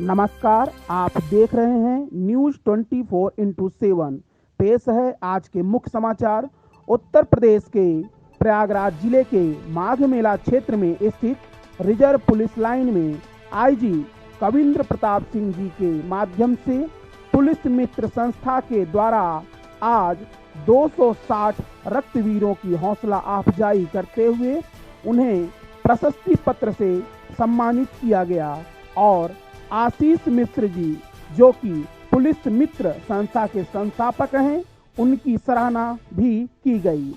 नमस्कार, आप देख रहे हैं न्यूज 24x7। पेश है आज के मुख्य समाचार। उत्तर प्रदेश के प्रयागराज जिले के माघ मेला क्षेत्र में स्थित रिजर्व पुलिस लाइन में आईजी कविंद्र प्रताप सिंह जी के माध्यम से पुलिस मित्र संस्था के द्वारा आज 260 रक्तवीरों की हौसला अफजाई करते हुए उन्हें प्रशस्ति पत्र से सम्मानित किया गया और आशीष मिश्र जी, जो कि पुलिस मित्र संस्था के संस्थापक हैं, उनकी सराहना भी की गई।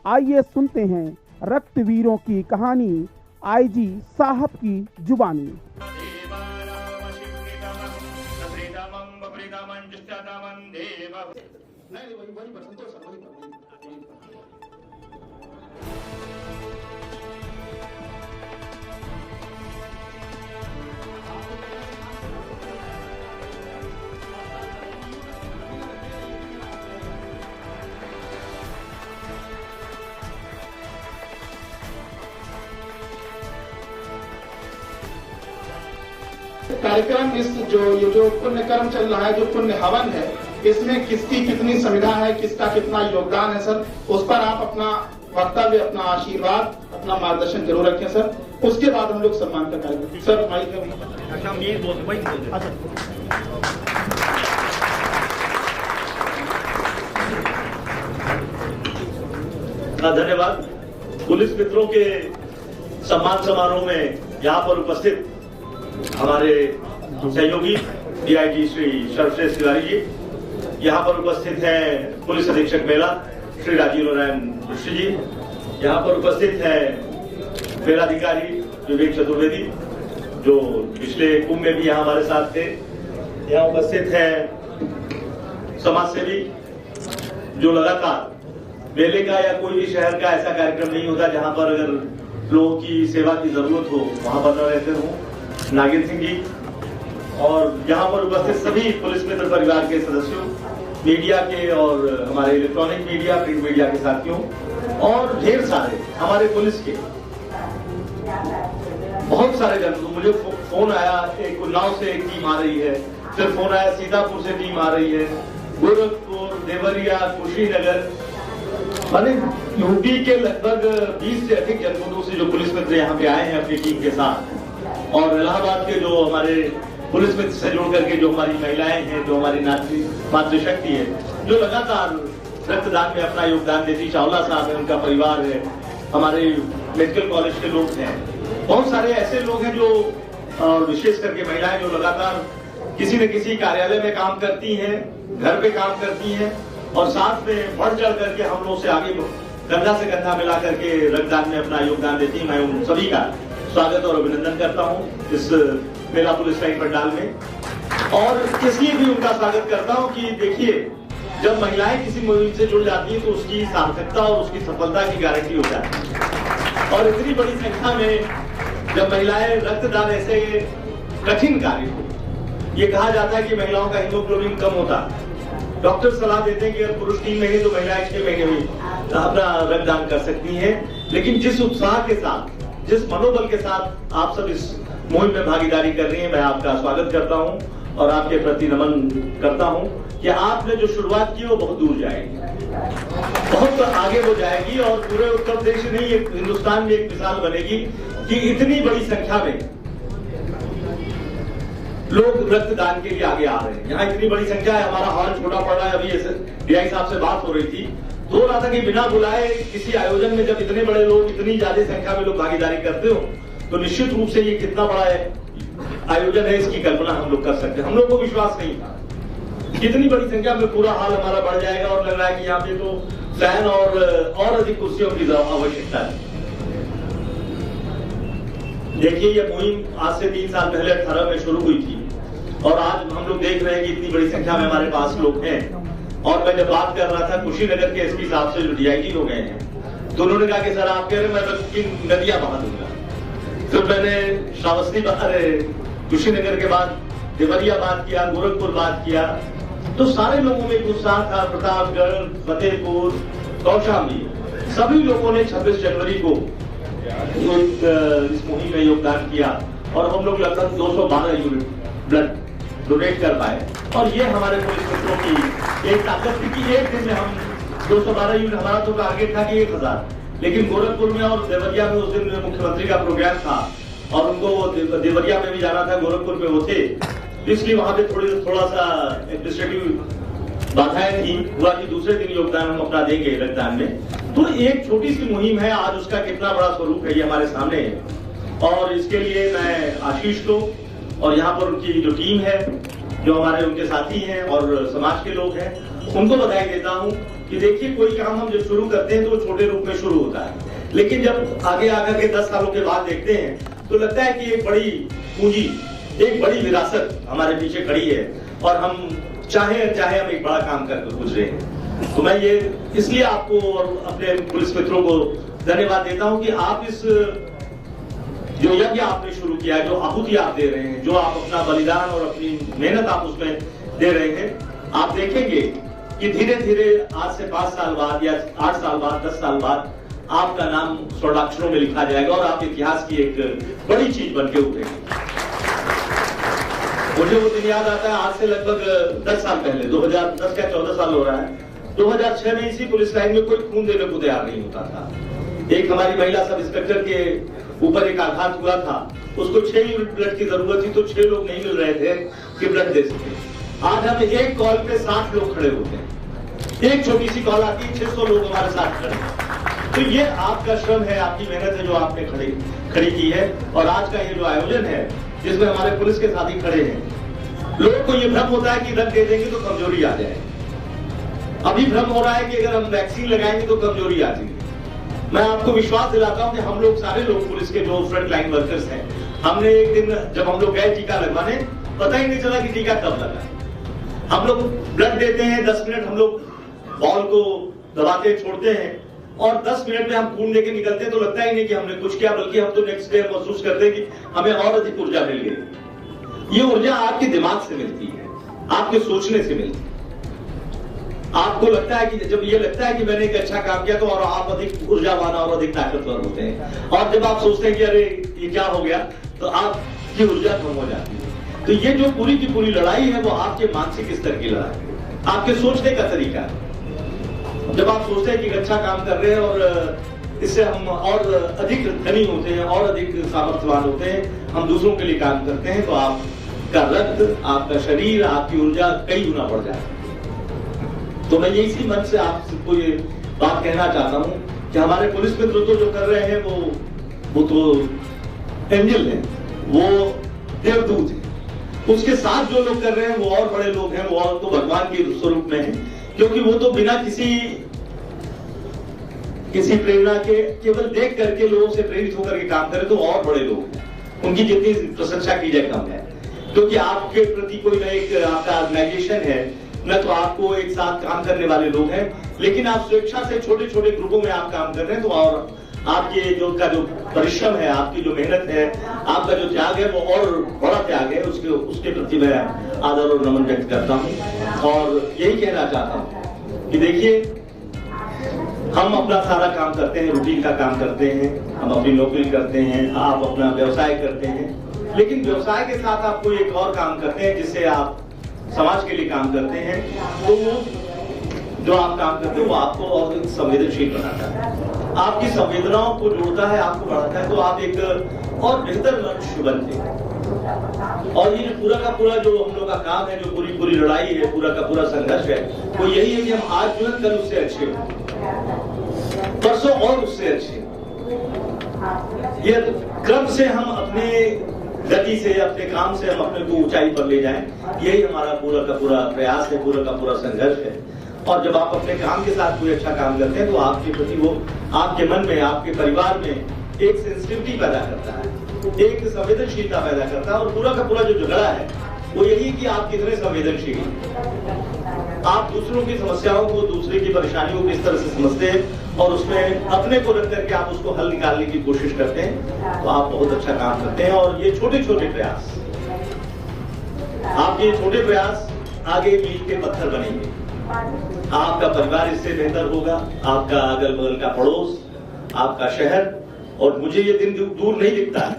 आइए सुनते हैं रक्तवीरों की कहानी आईजी साहब की जुबानी। कार्यक्रम इस जो पुण्य कर्म चल रहा है, जो पुण्य हवन है, इसमें किसकी कितनी संविधा है, किसका कितना योगदान है सर, उस पर आप अपना वक्तव्य, अपना आशीर्वाद, अपना मार्गदर्शन जरूर रखें सर। उसके बाद हम लोग सम्मान का कार्यक्रम सर धन्यवाद। पुलिस मित्रों के सम्मान समारोह में यहाँ पर उपस्थित हमारे सहयोगी डीआईजी श्री सर्वश्रेष्ठ तिवारी जी, यहाँ पर उपस्थित हैं पुलिस अधीक्षक मेला श्री राजीव नारायण मिश्र जी, यहाँ पर उपस्थित हैं मेलाधिकारी विवेक चतुर्वेदी, जो पिछले कुंभ में भी यहाँ हमारे साथ थे। यहाँ उपस्थित हैं समाज सेवी, जो लगातार मेले का या कोई भी शहर का ऐसा कार्यक्रम नहीं होता जहाँ पर अगर लोगों की सेवा की जरूरत हो वहां पर न रहते हो, नागिन सिंह जी, और यहाँ पर उपस्थित सभी पुलिस मित्र परिवार के सदस्यों, मीडिया के और हमारे इलेक्ट्रॉनिक मीडिया, प्रिंट मीडिया के साथियों, और ढेर सारे हमारे पुलिस के बहुत सारे जन। मुझे फोन आया, एक उन्नाव से एक टीम आ रही है, फिर फोन आया सीतापुर से टीम आ रही है, गोरखपुर, देवरिया, कुशीनगर, माने यूपी के लगभग 20 से अधिक जनपदों से जो पुलिस मित्र यहाँ पे आए हैं अपनी टीम के साथ, और इलाहाबाद के जो हमारे पुलिस मित्र से जुड़ करके जो हमारी महिलाएं हैं, जो हमारी मातृशक्ति है, जो लगातार रक्तदान में अपना योगदान देती, चावला साहब है, उनका परिवार है, हमारे मेडिकल कॉलेज के लोग हैं, बहुत सारे ऐसे लोग हैं जो, और विशेष करके महिलाएं जो लगातार किसी न किसी कार्यालय में काम करती हैं, घर पे काम करती हैं, और साथ में बढ़ चढ़ करके हम लोग से आगे कंधा से कंधा मिला करके रक्तदान में अपना योगदान देती है। मैं उन सभी का स्वागत और अभिनंदन करता हूं इस मेला पुलिस लाइन पंडाल में, और इसलिए भी उनका स्वागत करता हूं कि देखिए, जब महिलाएं किसी मुहिम से जुड़ जाती हैं तो उसकी सार्थकता और उसकी सफलता की गारंटी हो जाती है। और इतनी बड़ी संख्या में जब महिलाएं रक्तदान ऐसे कठिन कार्य हो, ये कहा जाता है कि महिलाओं का हीमोग्लोबिन कम होता, डॉक्टर सलाह देते हैं कि अगर पुरुष 3 महीने तो महिलाएं 6 महीने में अपना रक्तदान कर सकती हैं। लेकिन जिस उत्साह के साथ, जिस मनोबल के साथ आप सब इस मुहिम में भागीदारी कर रही हैं, मैं आपका स्वागत करता हूं और आपके प्रति नमन करता हूं कि आपने जो शुरुआत की वो बहुत दूर जाएगी, बहुत आगे वो जाएगी, और पूरे उत्तर प्रदेश नहीं, एक हिंदुस्तान में एक मिसाल बनेगी कि इतनी बड़ी संख्या में लोग रक्तदान के लिए आगे आ रहे हैं। यहाँ इतनी बड़ी संख्या है, हमारा हॉल छोटा पड़ रहा है। अभी डीआई साहब से बात हो रही थी, तो रहा था कि बिना बुलाए किसी आयोजन में जब इतने बड़े लोग, इतनी ज्यादा संख्या में लोग भागीदारी करते हो, तो निश्चित रूप से ये कितना बड़ा आयोजन है, इसकी कल्पना हम लोग कर सकते हैं। हम लोग को विश्वास नहीं था कितनी बड़ी संख्या में पूरा हॉल हमारा बढ़ जाएगा, और लग रहा है कि यहाँ पे तो फैन और अधिक कुर्सियों की आवश्यकता है। देखिए, ये मुहिम आज से 3 साल पहले 18 में शुरू हुई थी, और आज हम लोग देख रहे हैं कि इतनी बड़ी संख्या में हमारे पास लोग हैं। और मैं जब बात कर रहा था कुशीनगर के एसपी साहब से जो डीआईजी हो गए हैं, तो उन्होंने कहा कि सर आप कह रहे मैं नदियां बहा दूंगा। फिर मैंने श्रावस्ती कुशीनगर के बाद देवरिया बात किया, गोरखपुर बात किया, तो सारे लोगों में उत्साह था। प्रतापगढ़, फतेहपुर, कौशाम्बी, सभी लोगों ने 26 जनवरी को इस मुहिम में योगदान किया, और हम लोग लगभग 212 यूनिट ब्लड डोनेट कर पाए। और ये हमारे पुलिस मित्रों की एक ताकत थी कि एक दिन में हम 212 यूनिट, हमारा तो टारगेट था कि 1000, लेकिन गोरखपुर में और देवरिया में उस दिन मुख्यमंत्री का प्रोग्राम था और उनको देवरिया में भी जाना था, गोरखपुर में वो थे, इसलिए वहां पे थोड़ा सा एडमिनिस्ट्रेटिव बाधाएं थी। हुआ कि दूसरे दिन योगदान हम अपना देंगे रक्तदान में। तो एक छोटी सी मुहिम है, आज उसका कितना बड़ा स्वरूप है ये हमारे सामने है। और इसके लिए मैं आशीष को और यहाँ पर उनकी जो टीम है, जो हमारे उनके साथी हैं और समाज के लोग हैं, उनको बधाई देता हूँ कि देखिए कोई काम हम जब शुरू करते हैं तो वो छोटे रूप में शुरू होता है, लेकिन जब आगे आकर के 10 सालों के बाद देखते हैं तो लगता है कि एक बड़ी पूंजी, एक बड़ी विरासत हमारे पीछे खड़ी है और हम चाहे अनचाहे हम एक बड़ा काम करके गुजरे हैं। तो मैं ये इसलिए आपको और अपने पुलिस मित्रों को धन्यवाद देता हूं कि आप इस जो यज्ञ आपने शुरू किया है, जो आहुति आप दे रहे हैं, जो आप अपना बलिदान और अपनी मेहनत आप उसमें दे रहे हैं, आप देखेंगे कि धीरे धीरे आज से 5 साल बाद या 8 साल बाद, 10 साल बाद आपका नाम स्वर्णाक्षरों में लिखा जाएगा और आप इतिहास की एक बड़ी चीज बन के उठेंगे। मुझे वो दिन याद आता है, आज से लगभग 10 साल पहले, 2010 का 14 साल हो रहा है, 2006 में इसी पुलिस लाइन में कोई खून देने को तैयार नहीं होता था। एक हमारी महिला सब इंस्पेक्टर के ऊपर एक आघात हुआ था, उसको 6 यूनिट ब्लड की जरूरत थी, तो 6 लोग नहीं मिल रहे थे कि ब्लड दे सके। आज हम एक कॉल पे 60 लोग खड़े होते हैं, एक छोटी सी कॉल आती है, 600 लोग हमारे साथ खड़े हैं। तो ये आपका श्रम है, आपकी मेहनत है जो आपने खड़ी की है। और आज का ये जो आयोजन है जिसमें हमारे पुलिस के साथी खड़े हैं, लोगों को ये भ्रम होता है कि रक्त दे देंगे तो कमजोरी आ जाए। अभी भ्रम हो रहा है कि अगर हम वैक्सीन लगाएंगे तो कमजोरी आ जाएगी। मैं आपको विश्वास दिलाता हूं कि हम लोग सारे लोग पुलिस के जो फ्रंट लाइन वर्कर्स हैं, हमने एक दिन जब हम लोग गए टीका लगवाने, पता ही नहीं चला कि टीका कब लगा। हम लोग ब्लड देते हैं, 10 मिनट हम लोग बॉल को दबाते छोड़ते हैं और 10 मिनट में हम खून लेके निकलते हैं, तो लगता ही नहीं कि हमने कुछ किया, बल्कि हम तो नेक्स्ट डे महसूस करते हैं कि हमें और अधिक ऊर्जा मिल गई। ये ऊर्जा आपके दिमाग से मिलती है, आपके सोचने से मिलती है। आपको लगता है कि जब ये लगता है कि मैंने एक अच्छा काम किया तो और आप अधिक ऊर्जावान और अधिक ताकतवर होते हैं। और जब आप सोचते हैं कि अरे ये क्या हो गया, तो आपकी ऊर्जा कम हो जाती है। तो ये जो पूरी की पूरी लड़ाई है वो आपके मानसिक स्तर की लड़ाई है, आपके सोचने का तरीका है। जब आप सोचते हैं कि अच्छा काम कर रहे हैं और इससे हम और अधिक धनी होते हैं और अधिक सामर्थ्यवान होते हैं, हम दूसरों के लिए काम करते हैं, तो आपका रक्त, आपका शरीर, आपकी ऊर्जा कई गुना बढ़ जाती है। तो मैं इसी मन से आप सबको ये बात कहना चाहता हूं कि हमारे पुलिस मित्र तो जो कर रहे हैं वो तो एंजल है, वो देवदूत है। उसके साथ जो लोग कर रहे हैं वो और बड़े लोग हैं, वो और तो भगवान के स्वरूप में है, क्योंकि वो तो बिना किसी प्रेरणा के केवल देख करके लोगों से प्रेरित होकर के काम करें तो और बड़े लोग हैं, उनकी जितनी प्रशंसा की जाए कम है। क्योंकि आपके प्रति कोई न एक आपका ऑर्गेनाइजेशन है, न तो आपको एक साथ काम करने वाले लोग हैं, लेकिन आप स्वेच्छा से छोटे छोटे ग्रुपों में आप काम कर रहे हैं, तो और आपके जो परिश्रम है, आपकी जो मेहनत है, आपका जो त्याग है, वो और बड़ा त्याग है। उसके प्रति मैं आदर और नमन व्यक्त करता हूं और यही कहना चाहता हूं कि देखिए, हम अपना सारा काम करते हैं, रूटीन का काम करते हैं, हम अपनी नौकरी करते हैं, आप अपना व्यवसाय करते हैं, लेकिन व्यवसाय के साथ आप कोई एक और काम करते हैं जिससे आप समाज के लिए काम करते हैं, तो जो आप काम करते हैं वो आपको और संवेदनशील बनाता है, आपकी संवेदनाओं को जोड़ता है, आपको बढ़ाता है, तो आप एक और बेहतर मनुष्य बनते हैं। और ये पूरा का पूरा जो हम लोग का काम है, जो पूरी लड़ाई है, पूरा का पूरा संघर्ष है, वो यही है कि हम आज जो है कल उससे अच्छे हो, परसों और उससे अच्छे। ये क्रम से हम अपने गति से, अपने काम से हम अपने को ऊंचाई पर ले जाएं, यही हमारा पूरा का पूरा प्रयास है, पूरा का पूरा संघर्ष है। और जब आप अपने काम के साथ कोई अच्छा काम करते हैं तो आपके प्रति वो आपके मन में, आपके परिवार में एक सेंसिटिविटी पैदा करता है, एक संवेदनशीलता पैदा करता है। और पूरा का पूरा जो झगड़ा है वो यही कि आप कितने संवेदनशील हैं, आप दूसरों की समस्याओं को, दूसरे की परेशानियों को इस तरह से समझते हैं और उसमें अपने को रख करके आप उसको हल निकालने की कोशिश करते हैं, तो आप बहुत अच्छा काम करते हैं। और ये छोटे छोटे प्रयास, आपके छोटे प्रयास आगे मील के पत्थर बनेंगे, आपका परिवार इससे बेहतर होगा, आपका अगल बगल का पड़ोस, आपका शहर। और मुझे ये दिन दूर नहीं दिखता है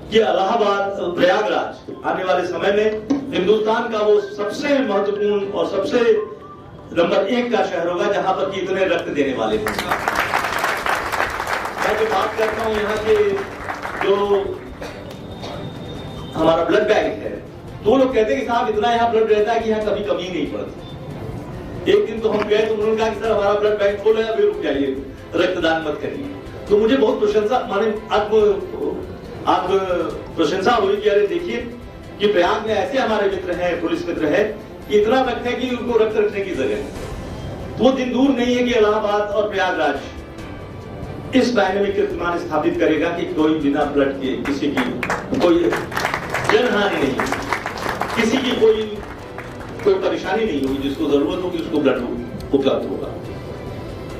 कि इलाहाबाद प्रयागराज आने वाले समय में हिंदुस्तान का वो सबसे महत्वपूर्ण और सबसे नंबर 1 का शहर होगा जहां पर कि इतने रक्त देने वाले होंगे। मैं जो बात करता हूं यहाँ के जो हमारा ब्लड बैंक है, तो लोग कहते हैं कि साहब इतना यहाँ ब्लड रहता है कि यहाँ कभी कमी नहीं पड़ती। एक दिन तो हम गए तो उन्होंने कहा कि सर हमारा ब्लड बैंक फुल है, अभी रुक जाइए, रक्तदान मत करिए। तो मुझे बहुत प्रशंसा माने आप प्रशंसा हुई कि अरे देखिए कि प्रयाग में ऐसे हमारे मित्र हैं, पुलिस मित्र है कि इतना रक्त है कि उनको रक्त रखने की जगह है। वो दिन दूर नहीं है कि इलाहाबाद और प्रयागराज इस डायनेमिक कीर्तिमान स्थापित करेगा कि कोई बिना ब्लड के किसी की कोई जनहानि नहीं होगी, किसी की कोई परेशानी नहीं होगी, जिसको जरूरत होगी उसको ब्लड उपलब्ध होगा।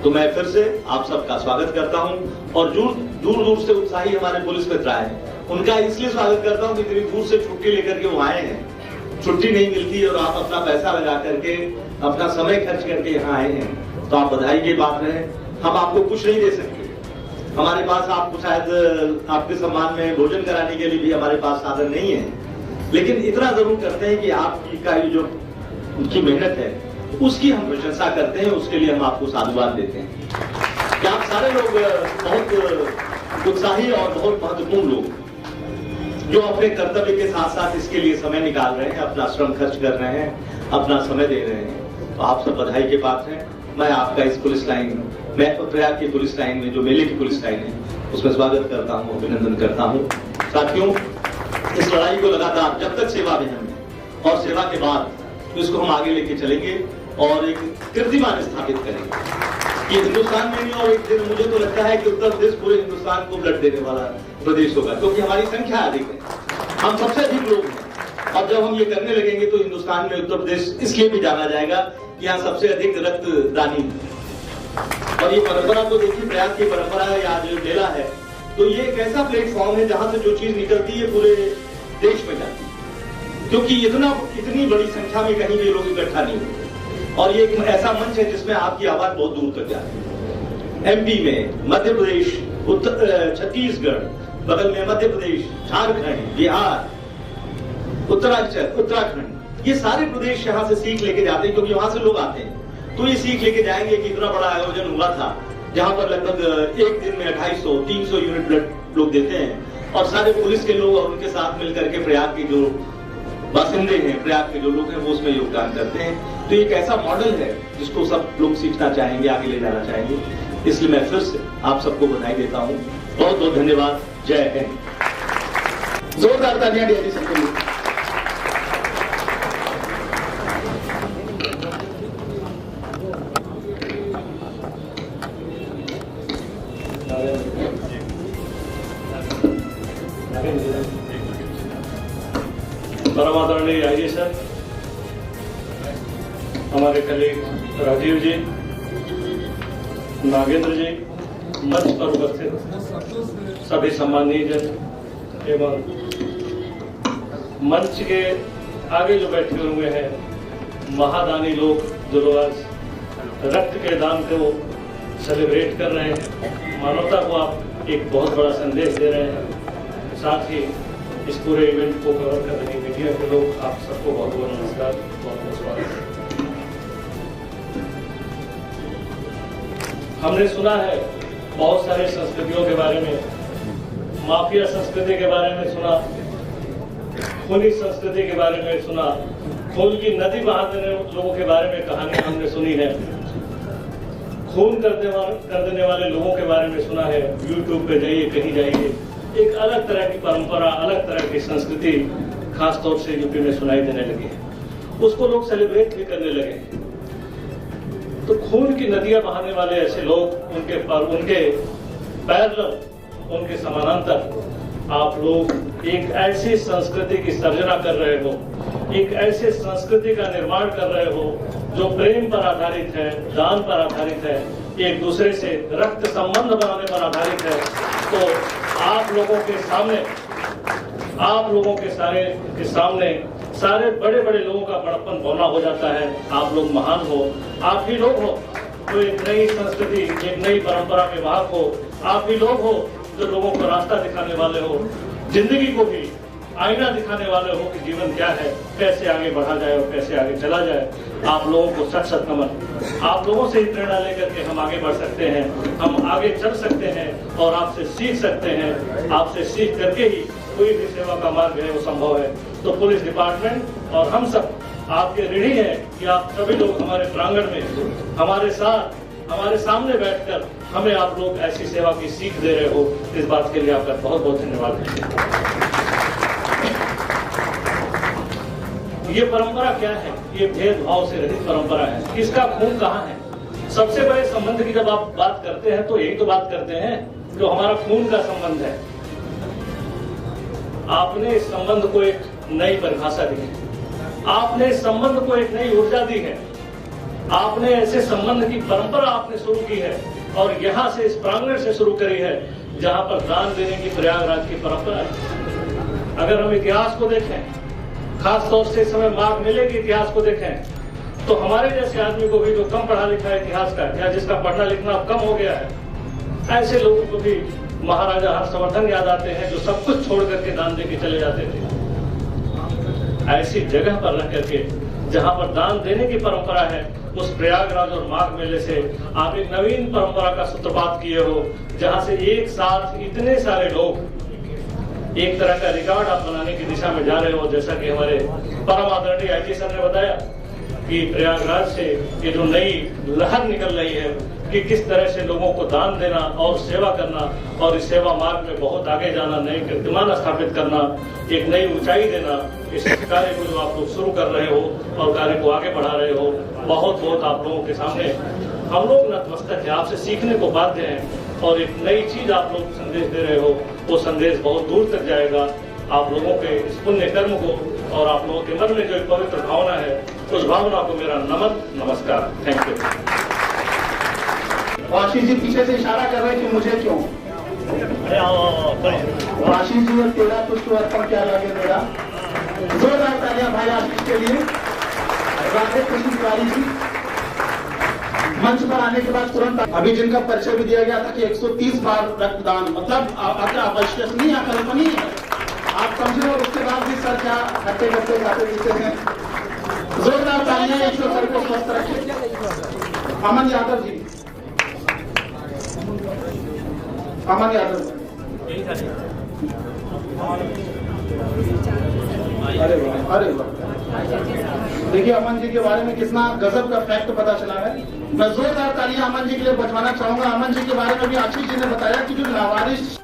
तो मैं फिर से आप सबका स्वागत करता हूं और दूर दूर से उत्साही हमारे पुलिस मित्र आए, उनका इसलिए स्वागत करता हूं कि इतनी दूर से छुट्टी लेकर के वो आए हैं। छुट्टी नहीं मिलती और आप अपना पैसा लगा करके अपना समय खर्च करके यहाँ आए हैं, तो आप बधाई की बात है। हम आपको कुछ नहीं दे सकते, हमारे पास आपको शायद आपके सम्मान में भोजन कराने के लिए भी हमारे पास साधन नहीं है, लेकिन इतना जरूर करते हैं कि आपकी का जो उनकी मेहनत है उसकी हम प्रशंसा करते हैं, उसके लिए हम आपको साधुवाद देते हैं कि आप सारे लोग बहुत उत्साही और बहुत महत्वपूर्ण लोग जो अपने कर्तव्य के साथ साथ इसके लिए समय निकाल रहे हैं, अपना श्रम खर्च कर रहे हैं, अपना समय दे रहे हैं, तो आप सब बधाई के पात्र हैं। मैं आपका इस पुलिस लाइन मैं प्रयाग की पुलिस लाइन में जो मेले की पुलिस लाइन है उसमें स्वागत करता हूँ, अभिनंदन करता हूँ। साथियों, इस लड़ाई को लगातार जब तक सेवा में हम और सेवा के बाद तो इसको हम आगे लेके चलेंगे और एक कीर्तिमान स्थापित करेंगे कि हिंदुस्तान में नहीं और एक दिन मुझे तो लगता है कि उत्तर प्रदेश पूरे हिंदुस्तान को ब्लड देने वाला प्रदेश होगा, क्योंकि हमारी संख्या अधिक है, हम सबसे अधिक लोग हैं। और जब हम ये करने लगेंगे तो हिंदुस्तान में उत्तर प्रदेश इसलिए भी जाना जाएगा कि यहाँ सबसे अधिक रक्तदानी है। और ये परंपरा तो देखिए, प्रयाग की परंपरा है, आज जो मेला है तो ये एक ऐसा प्लेटफॉर्म है जहां से जो चीज निकलती है पूरे देश में जाती है, क्योंकि इतनी बड़ी संख्या में कहीं भी लोग इकट्ठा नहीं होते और ये एक ऐसा मंच है जिसमें आपकी आवाज बहुत दूर तक जाती है। एमपी में, मध्य प्रदेश, छत्तीसगढ़, बगल में मध्य प्रदेश, झारखंड, बिहार, उत्तराखंड, ये सारे प्रदेश यहाँ से सीख लेके जाते हैं, क्योंकि वहां से लोग आते हैं तो ये सीख लेके जाएंगे कि इतना बड़ा आयोजन हुआ था जहां पर लगभग एक दिन में 250-300 यूनिट ब्लड लोग देते हैं और सारे पुलिस के लोग और उनके साथ मिलकर के प्रयाग के जो बासिंदे हैं, प्रयाग के जो लोग हैं वो उसमें योगदान करते हैं। तो एक ऐसा मॉडल है जिसको सब लोग सीखना चाहेंगे, आगे ले जाना चाहेंगे, इसलिए मैं फिर से आप सबको बधाई देता हूँ। बहुत बहुत धन्यवाद। जय हिंद। जोरदार तालियां दीजिए सबके लिए। परमादरणीय आइए सर, हमारे कलीग राजीव जी, नागेंद्र जी, मंच पर उपस्थित सभी सम्मानीय जन एवं मंच के आगे जो बैठे हुए हैं महादानी लोग जो लोग आज रक्त के दान को सेलिब्रेट कर रहे हैं, मानवता को आप एक बहुत बड़ा संदेश दे रहे हैं। साथ ही इस पूरे इवेंट को कवर कर रहे मीडिया के लोग, आप सबको बहुत बहुत नमस्कार, बहुत बहुत स्वागत। हमने सुना है बहुत सारे संस्कृतियों के बारे में, माफिया संस्कृति के बारे में सुना, खूनी संस्कृति के बारे में सुना, खून की नदी बहा देने लोगों के बारे में कहानी हमने सुनी है, खून कर देने वाले लोगों के बारे में सुना है। यूट्यूब पे जाइए, कहीं जाइए, एक अलग तरह की परंपरा, अलग तरह की संस्कृति खासतौर से यूपी में सुनाई देने लगी है, उसको लोग सेलिब्रेट भी करने लगे। तो खून की नदियां बहाने वाले ऐसे लोग, उनके पैरेलल, उनके समानांतर आप लोग एक ऐसी संस्कृति की सर्जना कर रहे हो, एक ऐसे संस्कृति का निर्माण कर रहे हो जो प्रेम पर आधारित है, दान पर आधारित है, एक दूसरे से रक्त संबंध बनाने पर आधारित है। तो आप लोगों के सामने सारे बड़े बड़े लोगों का बड़प्पन बौना हो जाता है। आप लोग महान हो, आप ही लोग हो जो एक नई संस्कृति, एक नई परंपरा के वाहक हो, आप ही लोग हो जो लोगों को रास्ता दिखाने वाले हो। जिंदगी को भी आईना दिखाने वाले हो कि जीवन क्या है, कैसे आगे बढ़ा जाए और कैसे आगे चला जाए। आप लोगों को सच सच नमन। आप लोगों से ही प्रेरणा लेकर के हम आगे बढ़ सकते हैं, हम आगे चल सकते हैं और आपसे सीख सकते हैं। आपसे सीख करके ही कोई भी सेवा का मार्ग है वो संभव है। तो पुलिस डिपार्टमेंट और हम सब आपके ऋणी हैं कि आप सभी लोग हमारे प्रांगण में हमारे साथ, हमारे सामने बैठकर हमें आप लोग ऐसी सेवा की सीख दे रहे हो। इस बात के लिए आपका बहुत बहुत धन्यवाद। ये परंपरा क्या है? ये भेदभाव से रहित परंपरा है। किसका खून कहाँ है? सबसे बड़े संबंध की जब आप बात करते हैं तो एक तो बात करते हैं जो हमारा खून का संबंध है। आपने इस संबंध को एक नई परिभाषा दी है, आपने इस संबंध को एक नई ऊर्जा दी है, आपने ऐसे संबंध की परंपरा आपने शुरू की है और यहाँ से, इस प्रांगण से शुरू करी है जहाँ पर दान देने की प्रयागराज की परंपरा है। अगर हम इतिहास को देखें, खास तौर से इस समय माघ मेले के इतिहास को देखें, तो हमारे जैसे आदमी को भी जो कम पढ़ा लिखा है इतिहास का, या जिसका पढ़ना लिखना अब कम हो गया है, ऐसे लोगों को भी महाराजा हर्षवर्धन याद आते हैं जो सब कुछ छोड़ करके दान दे के चले जाते थे। ऐसी जगह पर रह करके जहां पर दान देने की परंपरा है, उस प्रयागराज और माघ मेले से आप एक नवीन परंपरा का सूत्रपात किए हो, जहां से एक साथ इतने सारे लोग एक तरह का रिकॉर्ड आप बनाने की दिशा में जा रहे हो। जैसा कि हमारे परम आदरणीय आईजी सर ने बताया कि प्रयागराज से ये जो नई लहर निकल रही है कि किस तरह से लोगों को दान देना और सेवा करना और इस सेवा मार्ग में बहुत आगे जाना, नए कीर्तिमान स्थापित करना, एक नई ऊंचाई देना, इस कार्य को जो आप लोग शुरू कर रहे हो और कार्य को आगे बढ़ा रहे हो, बहुत बहुत आप लोगों के सामने हम लोग नतमस्तक है, आपसे सीखने को बाध्य हैं और एक नई चीज आप लोग संदेश दे रहे हो। वो संदेश बहुत दूर तक जाएगा। आप लोगों के इस पुण्य कर्म को और आप लोगों के मन में जो एक पवित्र भावना है, उस भावना को मेरा नमन, नमस्कार। Thank you. आशीष जी पीछे से इशारा कर रहे हैं कि मुझे क्यों? आशीष जी और तेरा पुष्प अर्पण क्या लगे मेरा? जोरदार तालियां भाई आशीष के लिए। राधे कृष्ण तिवारी जी मंच पर आने के बाद तुरंत अभी जिनका परिचय भी दिया गया था कि 130 बार रक्तदान, मतलब अविश्वसनीय, अकल्पनीय है। आप समझे और उसके बाद भी सर क्या हट्टे कट्टे खाते पीते हैं। जोरदार तालियां, ईश्वर सर को स्वस्थ रखे। अमन यादव जी, अमन यादव। अरे वाह, अरे वाह। देखिए अमन जी के बारे में कितना गजब का फैक्ट पता चला है। मैं जोरदार तालियां अमन जी के लिए बजवाना चाहूंगा। अमन जी के बारे में भी आशीष जी ने बताया कि जो लावारिस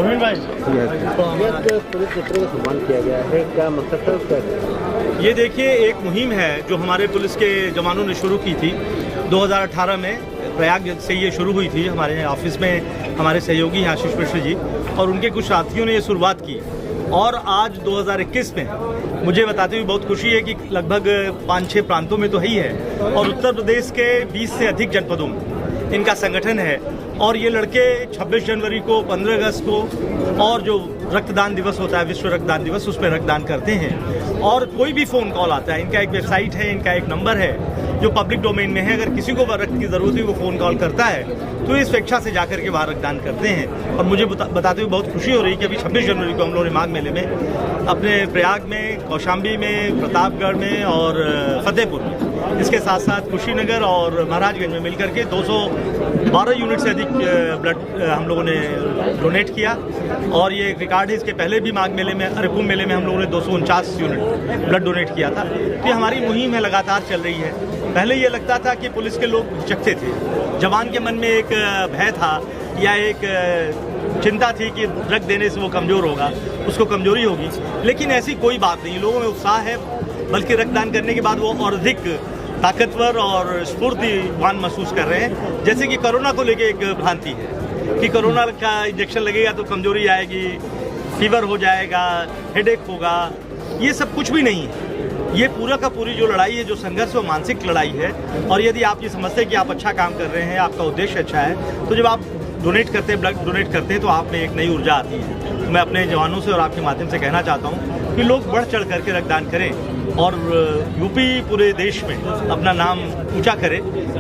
पुलिस मित्रों का सम्मान किया गया है, क्या मकसद था उसका? ये देखिए, एक मुहिम है जो हमारे पुलिस के जवानों ने शुरू की थी 2018 में। प्रयाग से ये शुरू हुई थी। हमारे ऑफिस में हमारे सहयोगी हैं आशीष मिश्र जी और उनके कुछ साथियों ने ये शुरुआत की और आज 2021 में मुझे बताते हुए बहुत खुशी है कि लगभग 5-6 प्रांतों में तो ही है और उत्तर प्रदेश के 20 से अधिक जनपदों में इनका संगठन है। और ये लड़के 26 जनवरी को, 15 अगस्त को और जो रक्तदान दिवस होता है, विश्व रक्तदान दिवस, उसमें रक्तदान करते हैं। और कोई भी फ़ोन कॉल आता है, इनका एक वेबसाइट है, इनका एक नंबर है जो पब्लिक डोमेन में है। अगर किसी को रक्त की ज़रूरत है वो फ़ोन कॉल करता है तो इस स्वेच्छा से जाकर के वहाँ रक्तदान करते हैं। और मुझे बताते हुए बहुत खुशी हो रही है कि अभी 26 जनवरी को हम लोगों ने माघ मेले में अपने प्रयाग में, कौशाम्बी में, प्रतापगढ़ में और फतेहपुर में, इसके साथ साथ कुशीनगर और महाराजगंज में मिलकर के 212 यूनिट से अधिक ब्लड हम लोगों ने डोनेट किया। और ये एक रिकॉर्ड है। इसके पहले भी माघ मेले में, कुंभ मेले में हम लोगों ने 249 यूनिट ब्लड डोनेट किया था। तो ये हमारी मुहिम है, लगातार चल रही है। पहले ये लगता था कि पुलिस के लोग हिचकते थे, जवान के मन में एक भय था या एक चिंता थी कि रक्त देने से वो कमज़ोर होगा, उसको कमजोरी होगी। लेकिन ऐसी कोई बात नहीं, लोगों में उत्साह है, बल्कि रक्तदान करने के बाद वो और अधिक ताकतवर और स्फूर्तिवान महसूस कर रहे हैं। जैसे कि कोरोना को लेके एक भ्रांति है कि कोरोना का इंजेक्शन लगेगा तो कमजोरी आएगी, फीवर हो जाएगा, हेडेक होगा। ये सब कुछ भी नहीं है। ये पूरा का पूरी जो लड़ाई है, जो संघर्ष, वो मानसिक लड़ाई है। और यदि आप ये समझते हैं कि आप अच्छा काम कर रहे हैं, आपका उद्देश्य अच्छा है, तो जब आप डोनेट करते हैं, ब्लड डोनेट करते हैं, तो आप में एक नई ऊर्जा आती है। तो मैं अपने जवानों से और आपके माध्यम से कहना चाहता हूँ कि लोग बढ़ चढ़ करके रक्तदान करें और यूपी पूरे देश में अपना नाम ऊंचा करे,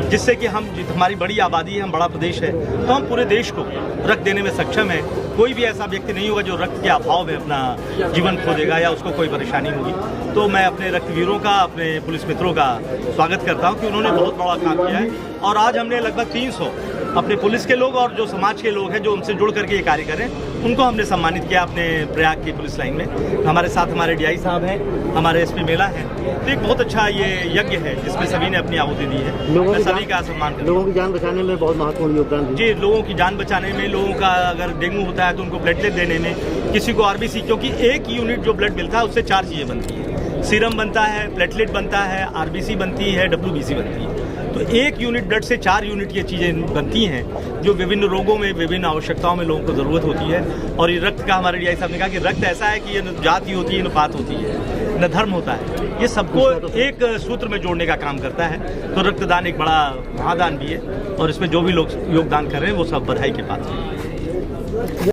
जिससे कि हमारी बड़ी आबादी है, हम बड़ा प्रदेश है, तो हम पूरे देश को रक्त देने में सक्षम है। कोई भी ऐसा व्यक्ति नहीं होगा जो रक्त के अभाव में अपना जीवन खो देगा या उसको कोई परेशानी होगी। तो मैं अपने रक्तवीरों का, अपने पुलिस मित्रों का स्वागत करता हूं कि उन्होंने बहुत बड़ा काम किया है। और आज हमने लगभग 300 अपने पुलिस के लोग और जो समाज के लोग हैं जो उनसे जुड़ करके ये कार्य करें, उनको हमने सम्मानित किया अपने प्रयाग की पुलिस लाइन में। हमारे साथ हमारे डीआई साहब हैं, हमारे एसपी मेला हैं। तो एक बहुत अच्छा ये यज्ञ है जिसमें सभी ने अपनी आहुति दी है। मैं सभी का सम्मान करता हूं। लोगों की जान बचाने में बहुत महत्वपूर्ण योगदान है। जी, लोगों की जान बचाने में, लोगों का अगर डेंगू होता है तो उनको प्लेटलेट देने में, किसी को आरबीसी, क्योंकि एक यूनिट जो ब्लड मिलता है उससे 4 चीज़ें बनती है। सीरम बनता है, प्लेटलेट बनता है, आरबीसी बनती है, डब्ल्यूबीसी बनती है। तो एक यूनिट ब्लड से 4 यूनिट ये चीज़ें बनती हैं जो विभिन्न रोगों में, विभिन्न आवश्यकताओं में लोगों को ज़रूरत होती है। और ये रक्त का, हमारे डीआई साहब ने कहा कि रक्त ऐसा है कि ये न जाति होती है, न पात होती है, न धर्म होता है, ये सबको एक सूत्र में जोड़ने का काम करता है। तो रक्तदान एक बड़ा महादान भी है और इसमें जो भी लोग योगदान कर रहे हैं वो सब बधाई के पात्र हैं।